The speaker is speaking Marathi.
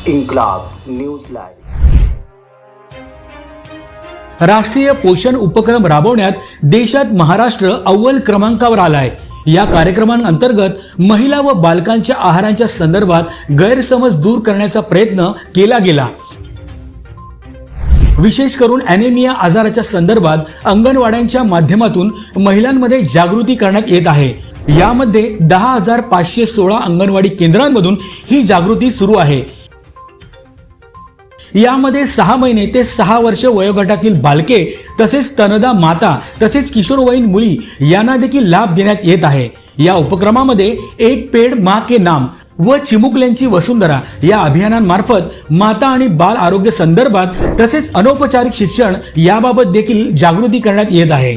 इन्कलाब न्यूज लाइव। राष्ट्रीय पोषण उपक्रम राबवण्यात देशात महाराष्ट्र अव्वल क्रमांकावर आलाय। या कार्यक्रमांतर्गत महिला व बालकांच्या आहाराच्या संदर्भात गैरसमज दूर करण्याचा प्रयत्न केला गेला। विशेष करून ॲनेमिया आजाराच्या संदर्भात अंगणवाड्यांच्या माध्यमातून महिलांमध्ये जागृती करण्यात येत आहे। यामध्ये 10,516 अंगणवाडी केंद्रांमधून ही जागृती सुरू आहे। यामध्ये 6 महिने ते 6 वर्ष वयोगटातील बालके तसेच स्तनदा माता तसेच किशोरवयीन मुली यांना देखील लाभ देण्यात येत आहे। या उपक्रमामध्ये एक पेड मां के नाम व चिमुकल्यांची वसुंधरा या अभियानांमार्फत माता आणि बाल आरोग्य संदर्भात तसेच अनौपचारिक शिक्षण याबाबत देखील जागृती करण्यात येत आहे।